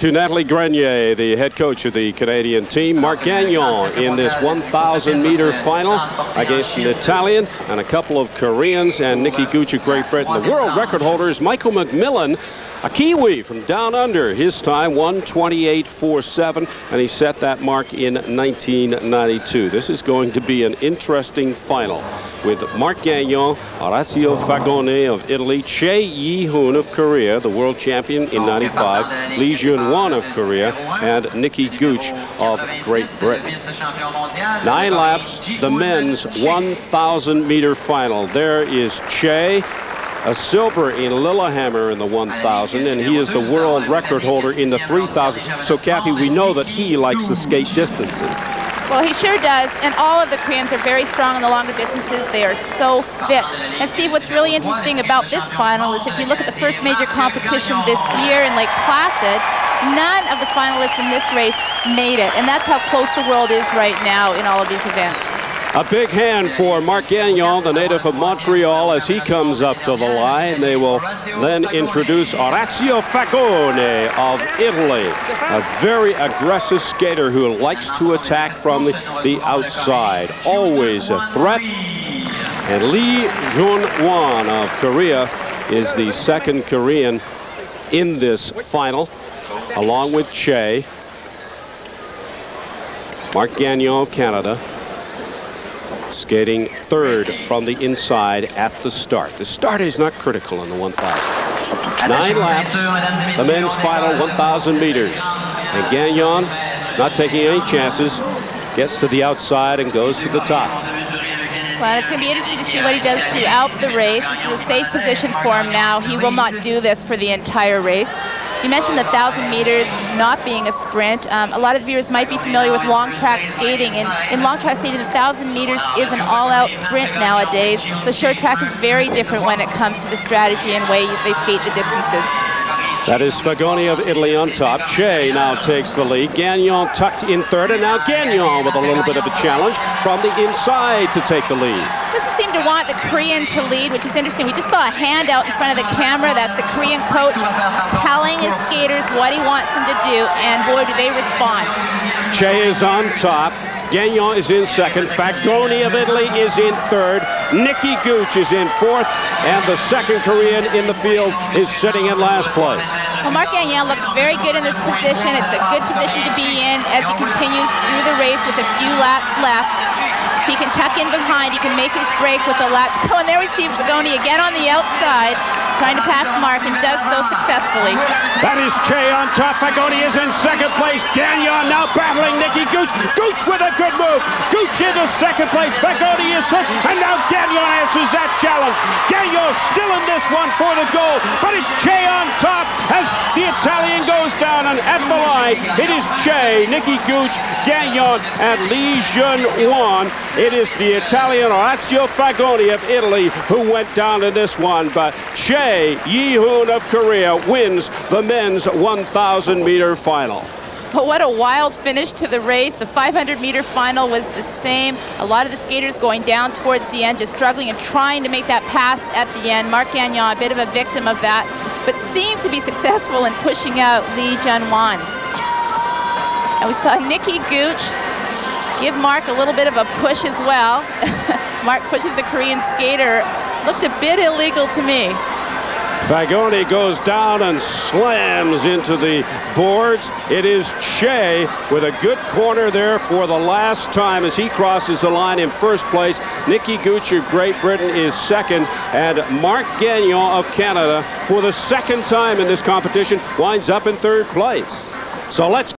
to Natalie Grenier, the head coach of the Canadian team. Marc Gagnon in this 1,000-meter final against an Italian and a couple of Koreans and Nikki Gooch of Great Britain. The world record holder is Michael McMillan, a Kiwi from down under. His time 1:28.47, and he set that mark in 1992. This is going to be an interesting final with Marc Gagnon, Orazio Fagone of Italy, Chae Yi-hoon of Korea, the world champion in '95, Lee Jun-won of Korea, and Nikki Gooch of Great Britain. 9 laps, the men's 1,000-meter final. There is Chae, a silver in Lillehammer in the 1,000, and he is the world record holder in the 3,000. So, Kathy, we know that he likes to skate distances. Well, he sure does, and all of the Koreans are very strong in the longer distances. They are so fit. And Steve, what's really interesting about this final is if you look at the first major competition this year in Lake Placid, none of the finalists in this race made it, and that's how close the world is right now in all of these events. A big hand for Marc Gagnon, the native of Montreal, as he comes up to the line. They will then introduce Orazio Fagone of Italy, a very aggressive skater who likes to attack from the outside, always a threat. And Lee Jun-won of Korea is the second Korean in this final, along with Chae. Marc Gagnon of Canada skating third from the inside at the start. The start is not critical in the 1,000. 9 laps, the men's final 1,000 meters. And Gagnon, not taking any chances, gets to the outside and goes to the top. Well, it's going to be interesting to see what he does throughout the race. This is a safe position for him now. He will not do this for the entire race. You mentioned the 1,000 meters not being a sprint. A lot of viewers might be familiar with long track skating. In long track skating, the 1,000 meters is an all-out sprint nowadays. So short track is very different when it comes to the strategy and way they skate the distances. That is Fagone of Italy on top. Chae now takes the lead. Gagnon tucked in third, and now Gagnon with a little bit of a challenge from the inside to take the lead. Doesn't seem to want the Korean to lead, which is interesting. We just saw a hand out in front of the camera. That's the Korean coach telling his skaters what he wants them to do, and boy, do they respond. Chae is on top. Gagnon is in second. Fagone of Italy is in third. Nikki Gooch is in fourth. And the second Korean in the field is sitting in last place. Well, Marc Gagnon looks very good in this position. It's a good position to be in as he continues through the race with a few laps left. He can tuck in behind. He can make his break with a lap. Oh, and there we see Fagone again on the outside, trying to pass Marc, and does so successfully. That is Chae on top. Fagone is in second place. Gagnon now battling Nikki Gooch. Gooch with a good move. Gooch into second place. Fagone is third. And now Gagnon answers that challenge. Gagnon still in this one for the goal. But it's Chae on top as the Italian goes down. And at the line, it is Chae, Nikki Gooch, Gagnon, and Lee Jun-won. It is the Italian Orazio Fagone of Italy who went down in this one. But Chae Yi-hoon of Korea wins the men's 1,000-meter final. But what a wild finish to the race. The 500-meter final was the same. A lot of the skaters going down towards the end, just struggling and trying to make that pass at the end. Marc Gagnon, a bit of a victim of that, but seemed to be successful in pushing out Lee Jun-won. And we saw Nikki Gooch give Marc a little bit of a push as well. Marc pushes the Korean skater. Looked a bit illegal to me. Fagone goes down and slams into the boards. It is Chae with a good corner there for the last time as he crosses the line in first place. Nikki Gooch of Great Britain is second, and Marc Gagnon of Canada, for the second time in this competition, winds up in third place. So let's